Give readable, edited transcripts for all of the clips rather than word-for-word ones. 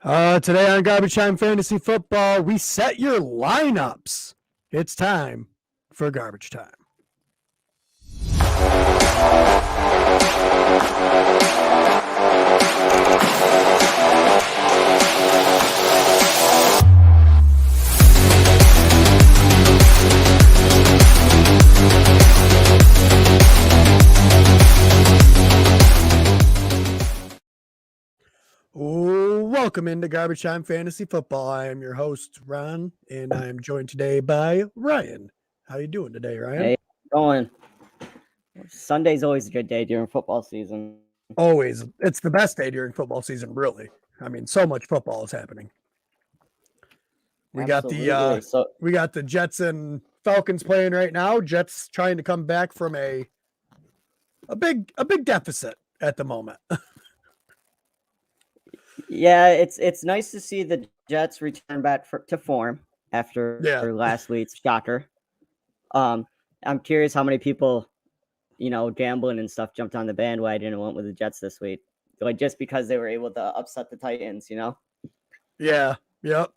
Today on Garbage Time Fantasy Football, we set your lineups. It's time for Garbage Time. Welcome into Garbage Time Fantasy Football. I am your host, Ron, and I am joined today by Ryan. How you doing today, Ryan? Hey, going. Sunday's always a good day during football season. Always. It's the best day during football season, really. I mean, so much football is happening. We got the Jets and Falcons playing right now. Jets trying to come back from a big deficit at the moment. Yeah, it's nice to see the Jets return back to form after last week's shocker. I'm curious how many people, gambling and stuff jumped on the bandwagon and went with the Jets this week, like just because they were able to upset the Titans, Yeah. Yep.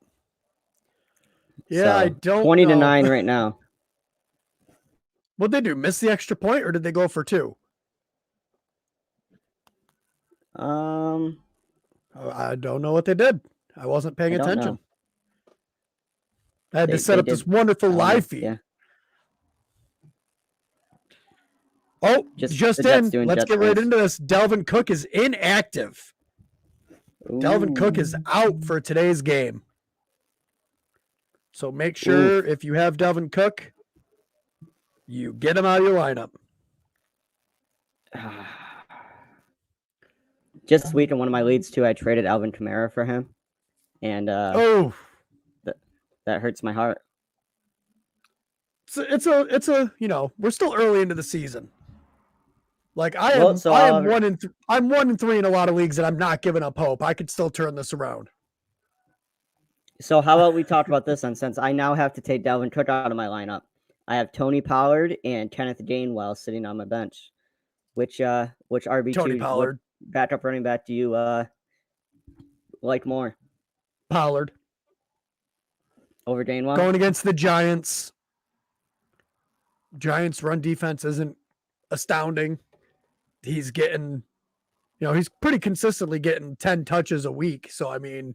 Yeah, so, I don't 20-9 right now. What'd they do? Miss the extra point, or did they go for two? I don't know what they did. I wasn't paying attention. I had to set up this wonderful live feed. Yeah. Oh, just in. Let's get right into this. Dalvin Cook is inactive. Ooh. Dalvin Cook is out for today's game. So make sure if you have Dalvin Cook, you get him out of your lineup. Just this week in one of my leads too, I traded Alvin Kamara for him, and that hurts my heart. It's a we're still early into the season. Like I'm 1-3 in a lot of leagues, and I'm not giving up hope. I could still turn this around. So how about we talk about this then? Since I now have to take Dalvin Cook out of my lineup, I have Tony Pollard and Kenneth Gainwell sitting on my bench. Which RB2? Tony Pollard. Backup running back do you like more? Pollard. Over Gainwell? Going against the Giants. Giants run defense isn't astounding. He's getting, he's pretty consistently getting 10 touches a week. So, I mean.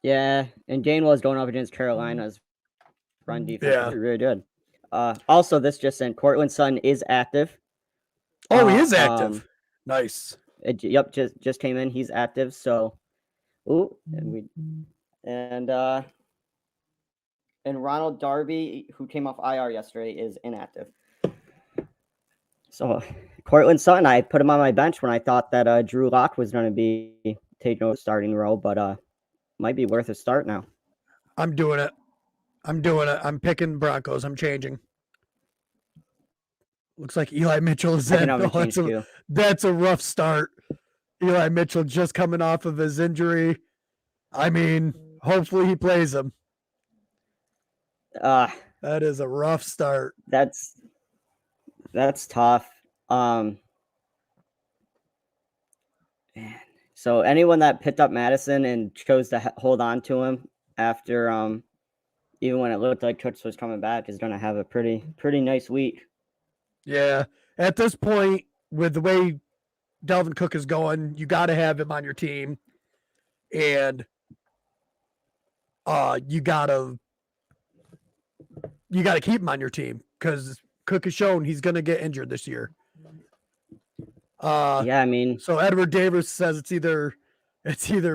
Yeah, and Gainwell is going up against Carolina's run defense. Yeah. Really good. Also, this just in, Cortland Sutton is active. Oh, he is active. Nice. Just came in. He's active. So, and Ronald Darby, who came off IR yesterday, is inactive. So, Cortland Sutton, I put him on my bench when I thought that Drew Lock was going to be taking over starting role, but might be worth a start now. I'm doing it. I'm picking Broncos. I'm changing. Looks like Eli Mitchell is in. That's a rough start. Eli Mitchell just coming off of his injury. I mean, hopefully he plays him. That is a rough start. That's tough. Man. So anyone that picked up Madison and chose to hold on to him after even when it looked like Cooks was coming back is going to have a pretty nice week. Yeah, at this point, with the way Dalvin Cook is going, you got to have him on your team, and you got to keep him on your team because Cook has shown he's going to get injured this year. Yeah, I mean, so Edward Davis says it's either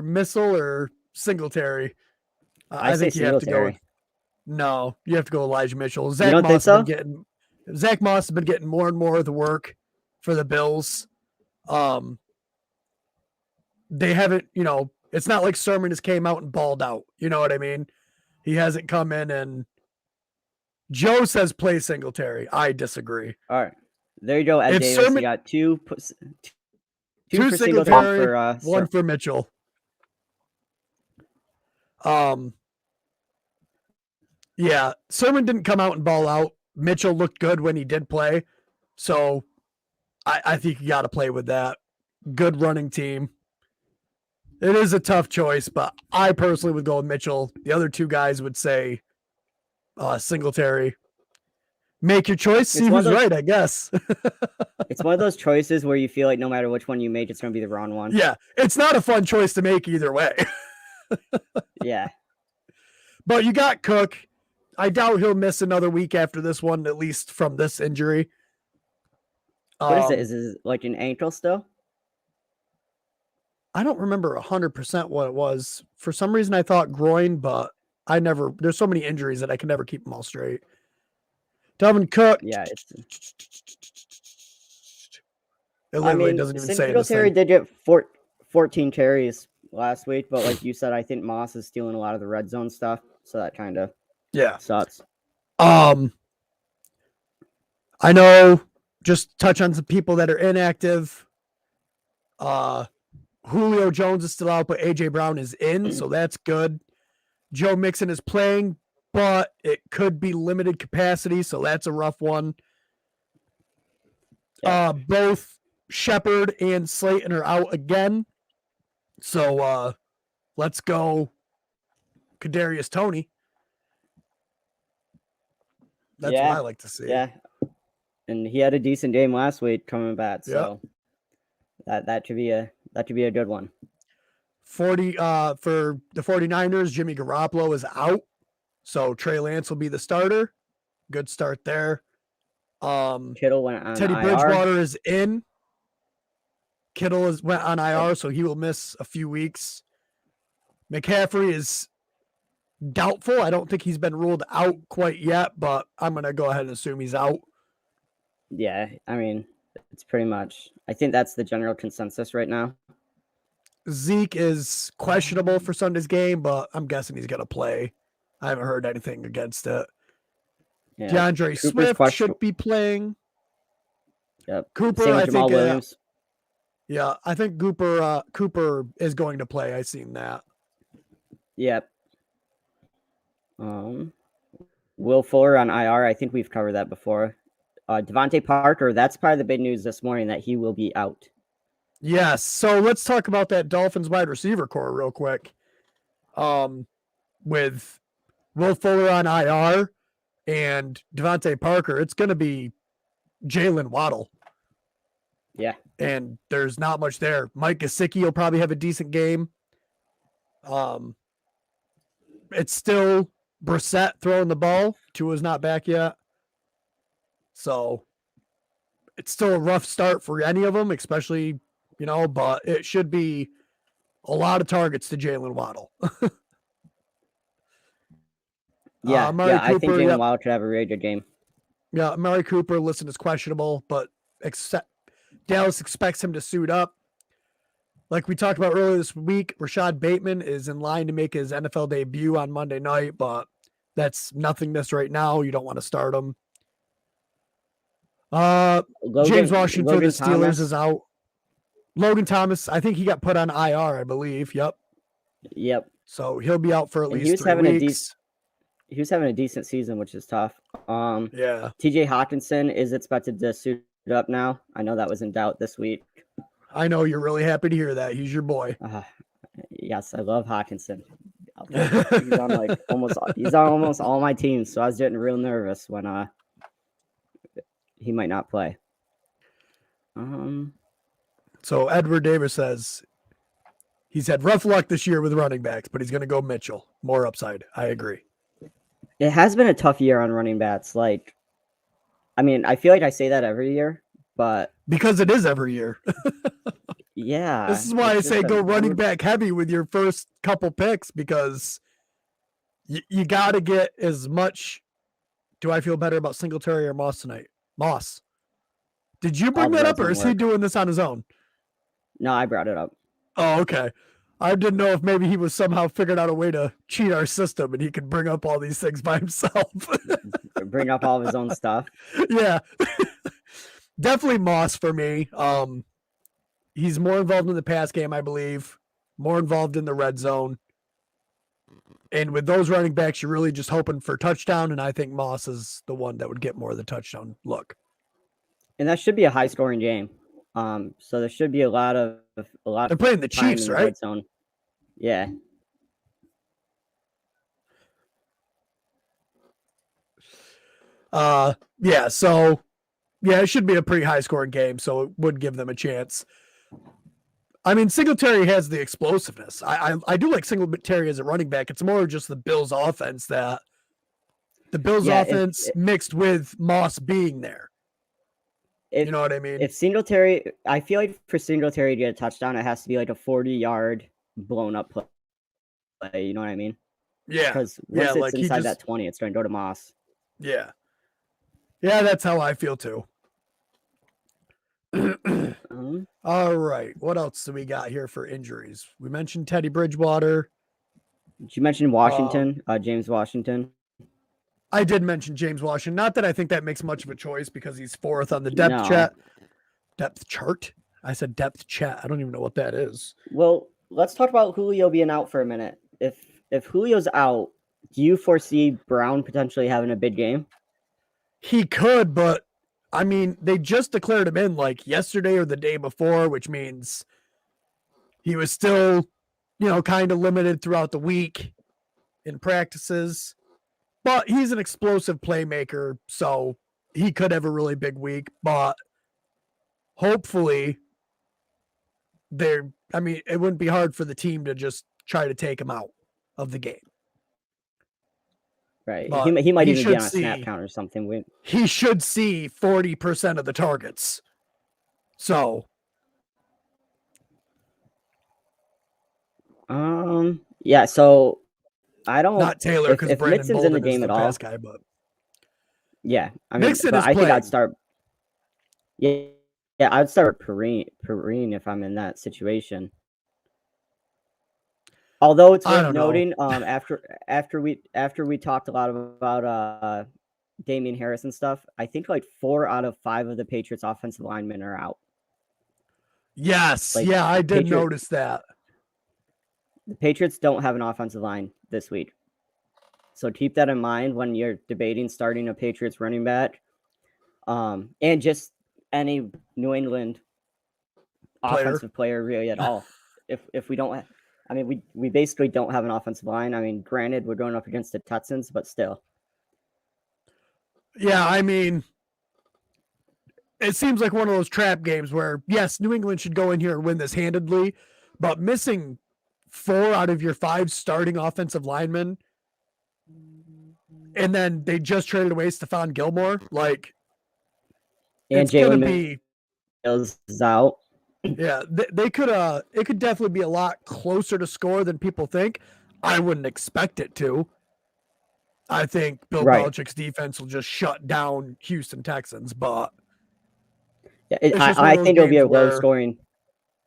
Missile or Singletary. I think you have to go. You have to go Elijah Mitchell. You don't think so? Zach Moss has been getting more and more of the work for the Bills. They haven't, it's not like Sermon just came out and balled out. You know what I mean? He hasn't come in and Joe says play Singletary. I disagree. All right. There you go, Ed Davis. You got two for Singletary, one for Mitchell. Yeah, Sermon didn't come out and ball out. Mitchell looked good when he did play. So I think you got to play with that. Good running team. It is a tough choice, but I personally would go with Mitchell. The other two guys would say Singletary. Make your choice, see who's right, I guess. It's one of those choices where you feel like no matter which one you make, it's going to be the wrong one. Yeah, it's not a fun choice to make either way. Yeah. But you got Cook. I doubt he'll miss another week after this one, at least from this injury. What is it? Is it like an ankle still? I don't remember 100% what it was. For some reason, I thought groin, but there's so many injuries that I can never keep them all straight. Dalvin Cook. Yeah. It literally doesn't even say this. Singletary did get 14 carries last week, but like you said, I think Moss is stealing a lot of the red zone stuff. So that kind of sucks. I know, just touch on some people that are inactive. Julio Jones is still out, but AJ Brown is in, so that's good. Joe Mixon is playing, but it could be limited capacity, so that's a rough one. Yeah. Both Shepard and Slayton are out again. So let's go Kadarius Toney. That's what I like to see. Yeah. And he had a decent game last week coming back, so that should be a good one. 40 for the 49ers, Jimmy Garoppolo is out. So Trey Lance will be the starter. Good start there. Kittle went on Teddy IR. Bridgewater is in. Kittle went on IR, so he will miss a few weeks. McCaffrey is doubtful. I don't think he's been ruled out quite yet, but I'm going to go ahead and assume he's out. Yeah, I mean, it's pretty much, I think that's the general consensus right now. Zeke is questionable for Sunday's game, but I'm guessing he's going to play. I haven't heard anything against it. Yeah. DeAndre Swift should be playing. Yep. Cooper, I think. Williams. Yeah, I think Cooper is going to play. I seen that. Yep. Will Fuller on IR. I think we've covered that before. Devontae Parker. That's probably the big news this morning that he will be out. Yes. So let's talk about that Dolphins wide receiver core real quick. With Will Fuller on IR and Devontae Parker, it's going to be Jalen Waddle. Yeah. And there's not much there. Mike Gesicki will probably have a decent game. It's still Brissett throwing the ball. Tua's not back yet. So it's still a rough start for any of them, especially, but it should be a lot of targets to Jalen Waddle. I think Jalen Waddle could have a really good game. Yeah, Amari Cooper, is questionable, but Dallas expects him to suit up. Like we talked about earlier this week, Rashad Bateman is in line to make his NFL debut on Monday night, but that's nothingness right now. You don't want to start him. James Washington for the Steelers is out. Logan Thomas, I think he got put on IR, I believe. Yep. So he'll be out for at least 3 weeks. He was having a decent season, which is tough. Yeah. TJ Hawkinson is expected to suit up now. I know that was in doubt this week. I know you're really happy to hear that. He's your boy. Yes, I love Hawkinson. He's on almost all my teams, so I was getting real nervous when he might not play. So Edward Davis says he's had rough luck this year with running backs, but he's going to go Mitchell. More upside. I agree. It has been a tough year on running backs. I feel like I say that every year, but because it is every year. Yeah. This is why I say go running back heavy with your first couple picks, because you got to get as much. Do I feel better about Singletary or Moss tonight? Moss. Did you bring that up, or is he doing this on his own? No, I brought it up. Oh, okay. I didn't know if maybe he was somehow figured out a way to cheat our system and he could bring up all these things by himself. Bring up all of his own stuff. Yeah. Definitely Moss for me. He's more involved in the pass game, I believe. More involved in the red zone. And with those running backs, you're really just hoping for touchdown, and I think Moss is the one that would get more of the touchdown look. And that should be a high-scoring game. So there should be a lot of They're playing the Chiefs, right? Zone. Yeah. Yeah. So, yeah, it should be a pretty high scoring game. So it would give them a chance. I mean, Singletary has the explosiveness. I do like Singletary as a running back. It's more just the Bills' offense that the Bills' offense mixed with Moss being there. You know what I mean? If Singletary, I feel like for Singletary to get a touchdown, it has to be like a 40-yard blown up play. You know what I mean? Yeah. Because once it's inside that 20, it's going to go to Moss. Yeah. Yeah, that's how I feel too. All right. What else do we got here for injuries? We mentioned Teddy Bridgewater. Did you mention Washington? James Washington? I did mention James Washington. Not that I think that makes much of a choice because he's 4th on the depth chart. I said depth chat. I don't even know what that is. Well, let's talk about Julio being out for a minute. If Julio's out, do you foresee Brown potentially having a big game? He could, but I mean, they just declared him in like yesterday or the day before, which means he was still, kind of limited throughout the week in practices. But he's an explosive playmaker, so he could have a really big week. But hopefully, it wouldn't be hard for the team to just try to take him out of the game. Right. He might even be on a snap count or something. He should see 40% of the targets. So. Yeah, so I don't. Not Taylor, because if Brandon Mixon's Bolden in the game is at the all. pass guy, but. Yeah, Mixon is I playing. think I'd start. Yeah, I'd start Perrine if I'm in that situation. Although it's worth noting, after we talked a lot about Damian Harris and stuff, I think like 4 out of 5 of the Patriots offensive linemen are out. Yes, I did notice that. The Patriots don't have an offensive line this week. So keep that in mind when you're debating starting a Patriots running back. And just any New England offensive player really at all. If we don't we basically don't have an offensive line. I mean, granted, we're going up against the Texans, but still. Yeah, I mean, it seems like one of those trap games where, yes, New England should go in here and win this handedly, but missing 4 out of your 5 starting offensive linemen, and then they just traded away Stephon Gilmore, and it's going to be is out. Yeah, they could. It could definitely be a lot closer to score than people think. I wouldn't expect it to. I think Bill Belichick's defense will just shut down Houston Texans, but I think it'll be a low scoring.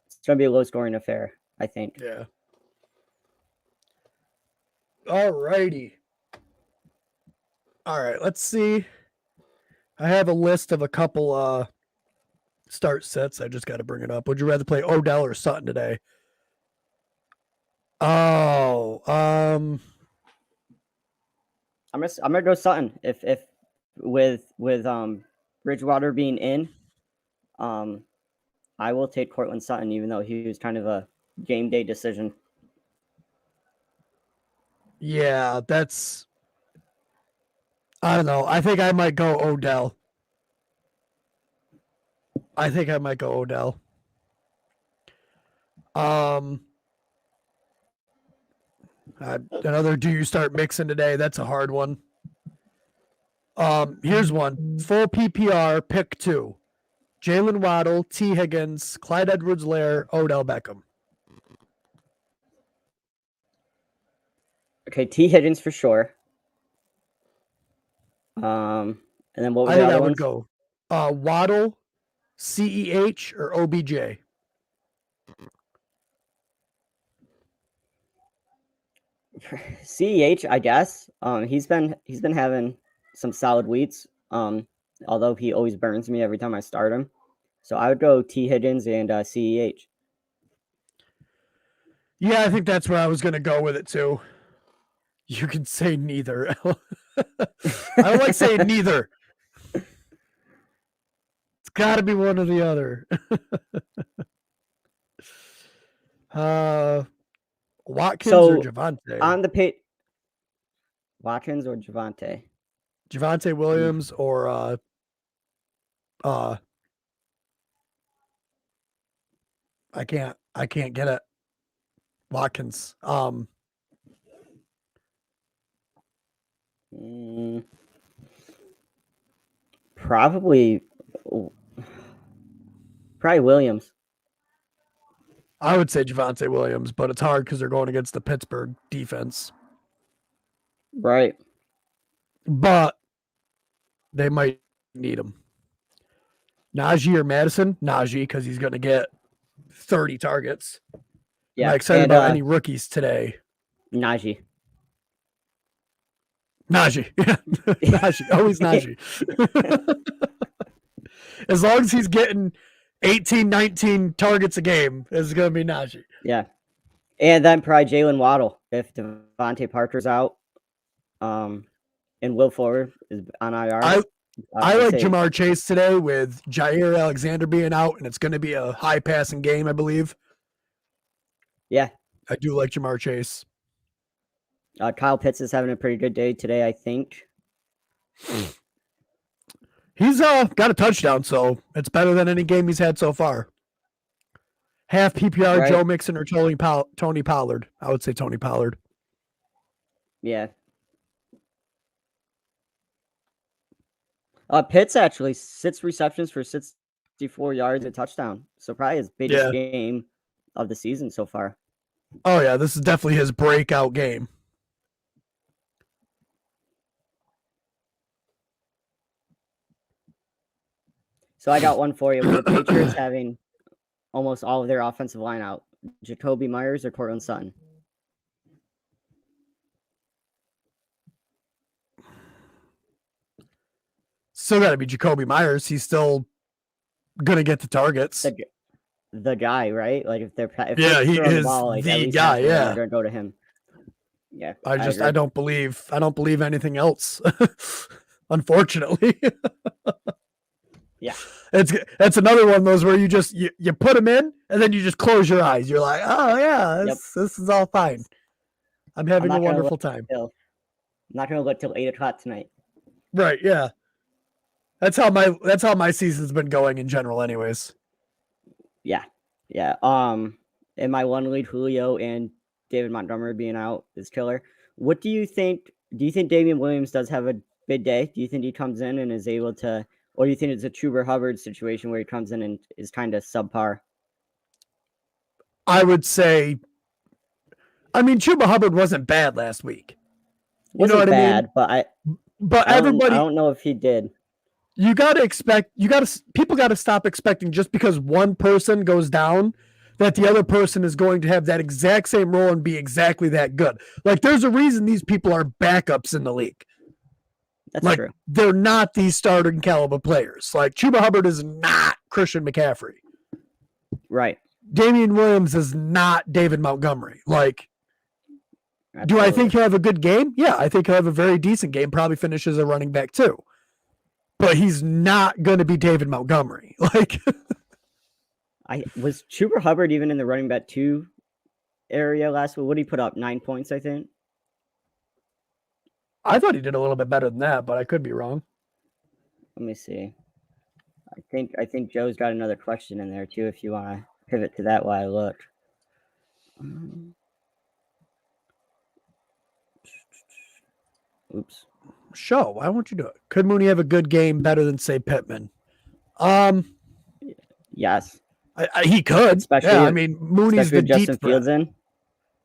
It's going to be a low scoring affair, I think. Yeah. All righty. All right, let's see. I have a list of a couple start sets. I just got to bring it up. Would you rather play Odell or Sutton today? Oh, I'm gonna go Sutton. If with Bridgewater being in, I will take Cortland Sutton, even though he was kind of a game day decision. Yeah, I don't know. I think I might go Odell. Another do you start mixing today? That's a hard one. Here's one. Full PPR, pick 2. Jalen Waddle, T. Higgins, Clyde Edwards-Helaire, Odell Beckham. Okay, T. Higgins for sure. And then what were the other ones? I would go Waddle, CEH, or OBJ. CEH, I guess. He's been having some solid weeks. Although he always burns me every time I start him. So I would go T. Higgins and CEH. Yeah, I think that's where I was going to go with it too. You can say neither. I don't like saying neither. It's got to be one or the other. Watkins or Javonte? On the Watkins or Javonte? Javonte Williams or I can't get it. Watkins. Probably Williams. I would say Javonte Williams, but it's hard because they're going against the Pittsburgh defense. Right. But they might need him. Najee or Madison? Najee, because he's going to get 30 targets. Yeah. I'm excited about any rookies today. Najee. Yeah. Najee. Always Najee. As long as he's getting 18, 19 targets a game, it's going to be Najee. Yeah. And then probably Jalen Waddle if Devontae Parker's out. And Will Fuller is on IR. I like Jamar Chase today with Jair Alexander being out, and it's going to be a high passing game, I believe. Yeah. I do like Jamar Chase. Kyle Pitts is having a pretty good day today, I think. He's got a touchdown, so it's better than any game he's had so far. Half PPR, right. Joe Mixon or Tony Pollard. I would say Tony Pollard. Yeah. Pitts actually 6 receptions for 64 yards, a touchdown. So probably his biggest game of the season so far. Oh, yeah. This is definitely his breakout game. So I got one for you. With the Patriots having almost all of their offensive line out, Jacoby Myers or Cortland Sutton? Still got to be Jacoby Myers. He's still going to get the targets. The guy, right? Like if he is the ball, like, the guy. Yeah, they're going to go to him. Yeah, I don't believe anything else. Unfortunately. Yeah, it's another one of those where you put them in and then you just close your eyes. You're like, oh yeah, this is all fine. I'm having a wonderful time. I'm not going to look till 8:00 tonight. Right. Yeah. That's how my season's been going in general, anyways. Yeah. Yeah. In my one lead, Julio and David Montgomery being out is killer. What do you think? Do you think Damian Williams does have a big day? Do you think he comes in and is able to, or do you think it's a Chuba Hubbard situation where he comes in and is kind of subpar? I would say, Chuba Hubbard wasn't bad last week. You know what I mean? But everybody, I don't know if he did. People got to stop expecting just because one person goes down that the other person is going to have that exact same role and be exactly that good. Like, there's a reason these people are backups in the league. That's true. They're not these starting caliber players. Like, Chuba Hubbard is not Christian McCaffrey. Right. Damian Williams is not David Montgomery. Like, absolutely. Do I think he'll have a good game? Yeah, I think he'll have a very decent game. Probably finishes a running back too. But he's not going to be David Montgomery. Like, was Chuba Hubbard even in the running back 2 area last week? What did he put up? 9 points, I think. I thought he did a little bit better than that, but I could be wrong. Let me see. I think Joe's got another question in there too. If you want to pivot to that while I look. Oops. Show. Why won't you do it? Could Mooney have a good game better than, say, Pittman? Yes. He could. Especially, Mooney's the deep threat. Fields in.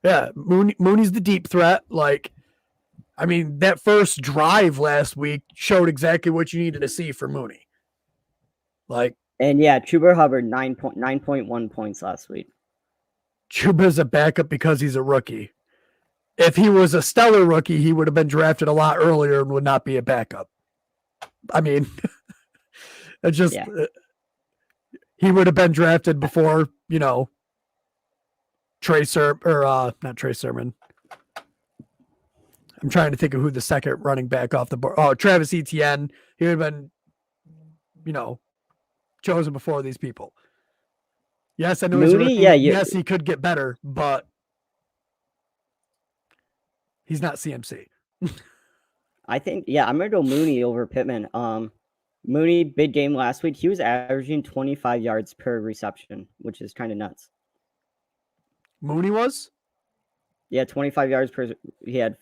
Yeah, Mooney's the deep threat. Like, that first drive last week showed exactly what you needed to see for Mooney. Like, and yeah, Chuba Hubbard 9.1 points last week. Chuba's a backup because he's a rookie. If he was a stellar rookie, he would have been drafted a lot earlier and would not be a backup. It's just he would have been drafted before, not Trey Sermon. I'm trying to think of who the second running back off the board. Oh, Travis Etienne. He would have been, chosen before these people. Yes, I know he's a rookie. Yes, he could get better, but He's not CMC. I think, I'm going to go Mooney over Pittman. Mooney, big game last week. He was averaging 25 yards per reception, which is kind of nuts. Mooney was? Yeah, 25 yards per. He had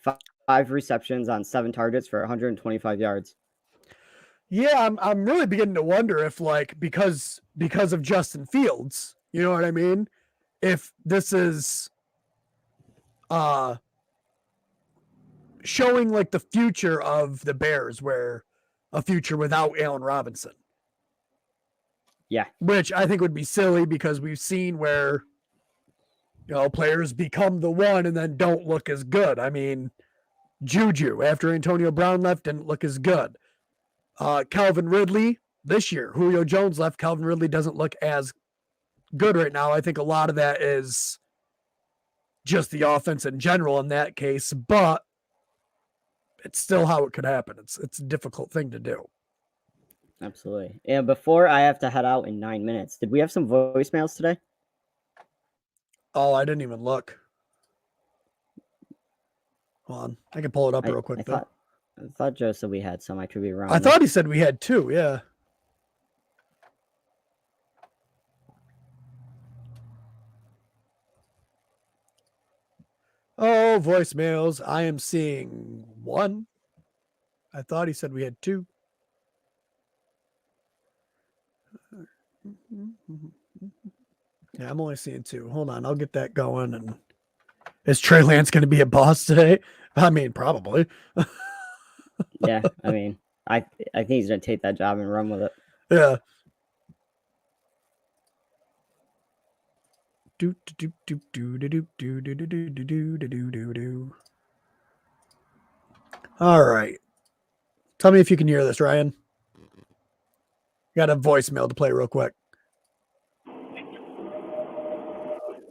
five receptions on 7 targets for 125 yards. Yeah, I'm really beginning to wonder if, like, because of Justin Fields, you know what I mean? If this is showing like the future of the Bears, where a future without Allen Robinson. Yeah. Which I think would be silly because we've seen where, you know, players become the one and then don't look as good. I mean, Juju, after Antonio Brown left, didn't look as good. Calvin Ridley this year, Julio Jones left. Calvin Ridley doesn't look as good right now. I think a lot of that is just the offense in general in that case, but it's still how it could happen. It's a difficult thing to do. Absolutely. And before I have to head out in 9 minutes, did we have some voicemails today? Oh, I didn't even look. Hold on. I can pull it up real quick, though. I thought Joe said we had some. I could be wrong. I thought he said we had 2, yeah. Oh, voicemails. I am seeing 1. I thought he said we had 2. Yeah, I'm only seeing 2. Hold on. I'll get that going. And is Trey Lance going to be a boss today? I mean, probably. Yeah, I mean, I think he's going to take that job and run with it. Yeah. All right. Tell me if you can hear this, Ryan. Got a voicemail to play real quick.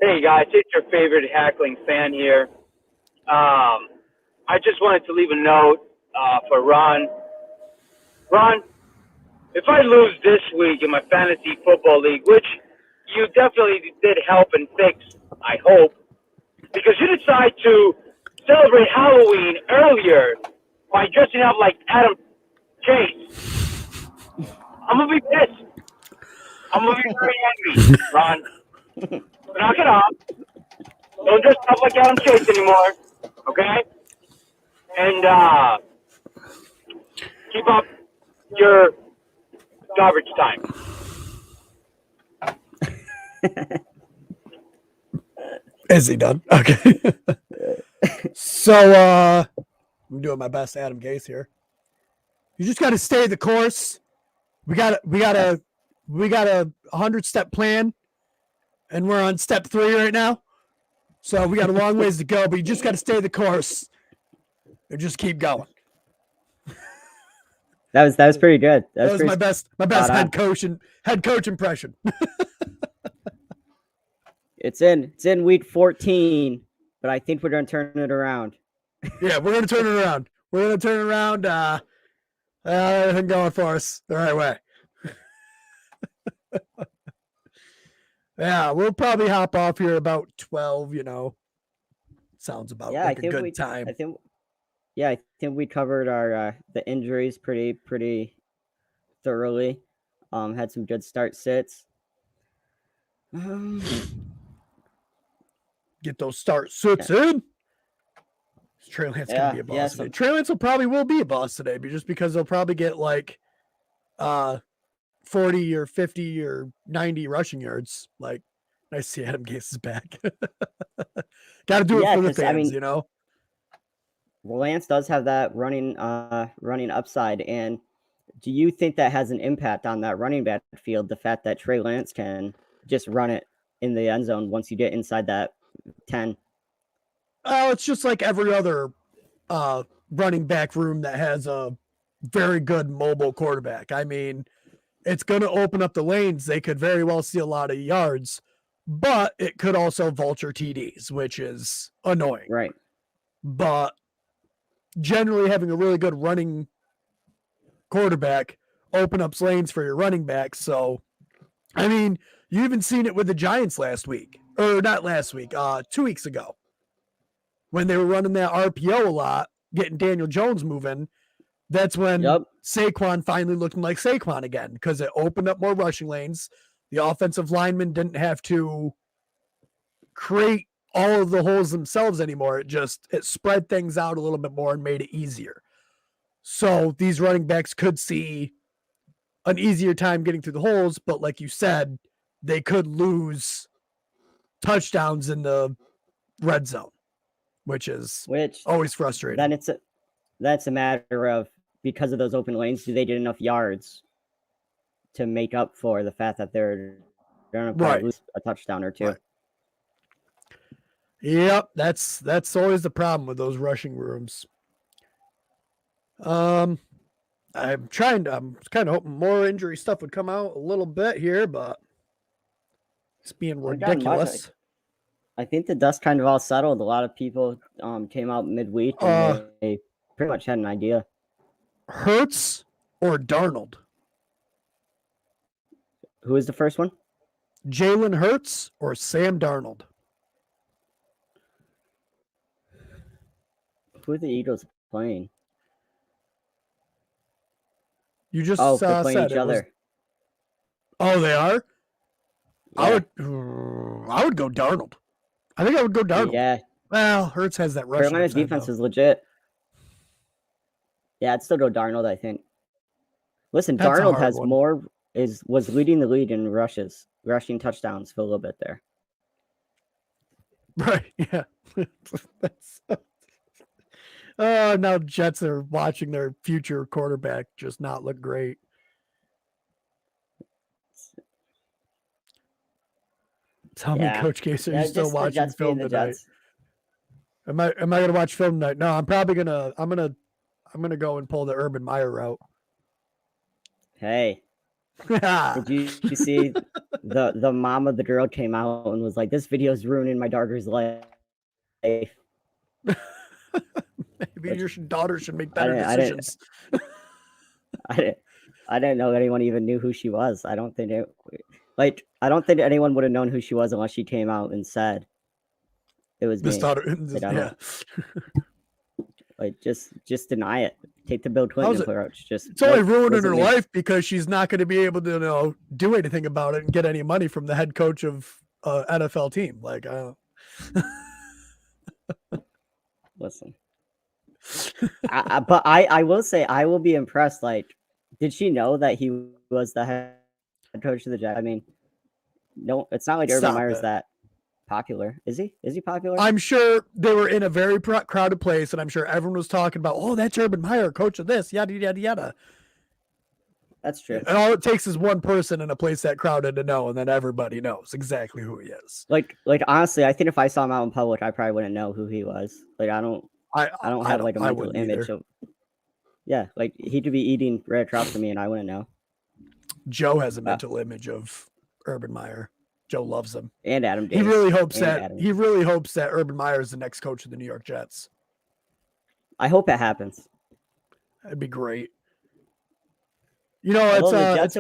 Hey guys, it's your favorite hackling fan here. I just wanted to leave a note for Ron. Ron, if I lose this week in my fantasy football league, which you definitely did help and fix, I hope, because you decide to celebrate Halloween earlier by dressing up like Adam Chase, I'm going to be pissed. I'm going to be very angry, Ron. Knock it off. Don't dress up like Adam Chase anymore, okay? And keep up your garbage time. Is he done? Okay. So I'm doing my best Adam Gase here. You just got to stay the course. We got a 100-step plan, and we're on step 3 right now. So we got a long ways to go, but you just got to stay the course and just keep going. That was pretty good. That was my best head coach impression. It's in week 14, but I think we're going to turn it around. Yeah, we're going to turn it around. We're going to turn it around. Everything going for us the right way. Yeah, we'll probably hop off here about 12, you know. Sounds about like a good time. I think we covered our the injuries pretty thoroughly. Had some good start sits. Get those start sits in. Trey Lance gonna be a boss today. Trey Lance will be a boss today, but just because they'll probably get like 40 or 50 or 90 rushing yards. Like, nice to see Adam Gase is back. Got to do it for the fans, you know. Lance does have that running upside, and do you think that has an impact on that running back field? The fact that Trey Lance can just run it in the end zone once you get inside that 10. Oh, it's just like every other running back room that has a very good mobile quarterback. I mean, it's going to open up the lanes. They could very well see a lot of yards, but it could also vulture TDs, which is annoying. Right. But generally having a really good running quarterback open up lanes for your running back. So, I mean, you even seen it with the Giants last week. Or not last week, 2 weeks ago. when they were running that RPO a lot, getting Daniel Jones moving, that's when Saquon finally looked like Saquon again, because it opened up more rushing lanes. The offensive linemen didn't have to create all of the holes themselves anymore. It spread things out a little bit more and made it easier. So these running backs could see an easier time getting through the holes, but like you said, they could lose touchdowns in the red zone, which always frustrating. Then that's a matter of, because of those open lanes, do they get enough yards to make up for the fact that they're going to lose a touchdown or two? Right. Yep, that's always the problem with those rushing rooms. I'm kind of hoping more injury stuff would come out a little bit here, but it's being ridiculous. I think the dust kind of all settled. A lot of people came out midweek and they pretty much had an idea. Hurts or Darnold? Who is the first one? Jalen Hurts or Sam Darnold? Who are the Eagles playing? You just they're playing each other. Oh, they are? Yeah. I would go Darnold. I think I would go Darnold. Yeah. Well, Hurts has that rushing. Carolina's defense is legit. Yeah, I'd still go Darnold, I think. Listen, That's Darnold has was leading the league in rushing touchdowns for a little bit there. Right, yeah. Now Jets are watching their future quarterback just not look great. Tell me, Coach Case, are you still watching film tonight? Am I gonna watch film tonight? No, I'm probably gonna go and pull the Urban Meyer route. Hey. Did you see the mom of the girl came out and was like, "This video is ruining my daughter's life." Maybe your daughter should make better decisions. I didn't know anyone even knew who she was. I don't think anyone would have known who she was unless she came out and said it was this me. daughter. Just deny it. Take the Bill Clinton approach. It's only ruining her life because she's not going to be able to do anything about it and get any money from the head coach of NFL team. Like, listen. But I will say I will be impressed. Like, did she know that he was the head coach of the Jets? I mean, no, it's not like Urban Meyer's that popular. Is he? Is he popular? I'm sure they were in a very crowded place, and I'm sure everyone was talking about, "Oh, that's Urban Meyer, coach of this, yada yada yada." That's true. And all it takes is one person in a place that crowded to know, and then everybody knows exactly who he is. Like honestly, I think if I saw him out in public, I probably wouldn't know who he was. Like, I don't have like a mental image of. Yeah, like he could be eating red trout for me, and I wouldn't know. Joe has a mental image of Urban Meyer. Joe loves him, and Adam Davis. He really hopes that Urban Meyer is the next coach of the New York Jets. I hope it happens. That'd be great. It's the Jets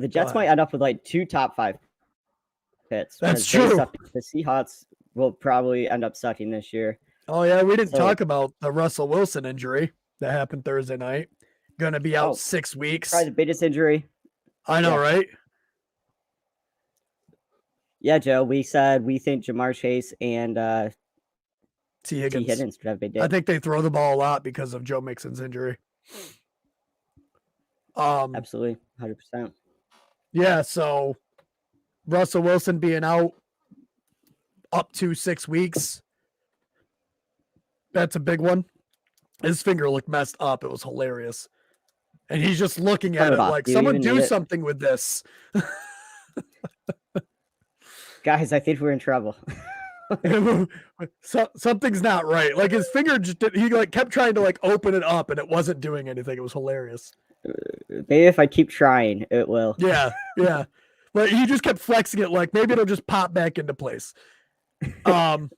the Jets might end up with like 2 top 5 picks. That's true. The Seahawks will probably end up sucking this year. Oh yeah, we didn't talk about the Russell Wilson injury that happened Thursday night. Going to be out 6 weeks. Probably the biggest injury. I know, right? Yeah, Joe. We said we think Jamar Chase and T. Higgins could have a big day. I think they throw the ball a lot because of Joe Mixon's injury. Absolutely, 100%. Yeah, so Russell Wilson being out up to 6 weeks. That's a big one. His finger looked messed up. It was hilarious. And he's just looking at it like, someone do something with this. Guys, I think we're in trouble. Something's not right. Like his finger he kept trying to open it up and it wasn't doing anything. It was hilarious. Maybe if I keep trying, it will. Yeah. But he just kept flexing it like maybe it'll just pop back into place. All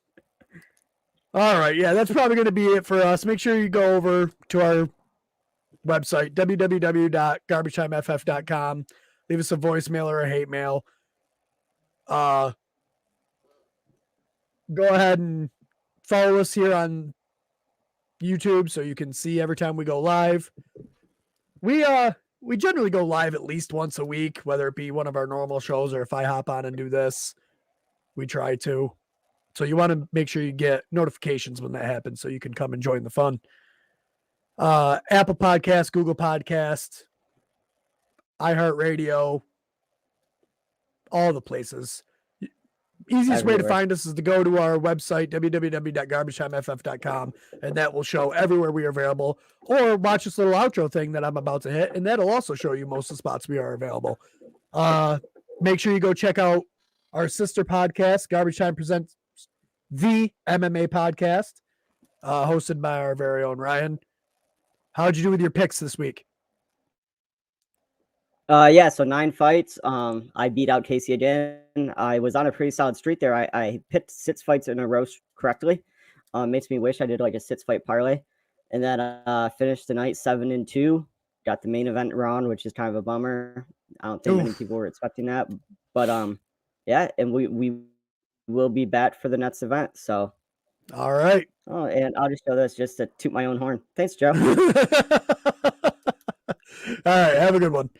right. Yeah, that's probably going to be it for us. Make sure you go over to our website, www.garbagetimeff.com. Leave us a voicemail or a hate mail. go ahead and follow us here on YouTube so you can see every time we go live. We generally go live at least once a week, whether it be one of our normal shows or if I hop on and do this, we try to. So you want to make sure you get notifications when that happens so you can come and join the fun. Apple Podcast, Google Podcast, iHeartRadio, all the places. Easiest way to find us is to go to our website, www.garbagetimeff.com, and that will show everywhere we are available. Or watch this little outro thing that I'm about to hit, and that'll also show you most of the spots we are available. Make sure you go check out our sister podcast, Garbage Time Presents the MMA Podcast, hosted by our very own Ryan. How'd you do with your picks this week? So 9 fights. I beat out Casey again. I was on a pretty solid streak there. I picked 6 fights in a row correctly. Makes me wish I did like a 6-fight parlay. And then finished the night 7-2. Got the main event round, which is kind of a bummer. I don't think many people were expecting that. But yeah, and we will be back for the next event. So all right. Oh, and I'll just show this just to toot my own horn. Thanks, Joe. All right, have a good one.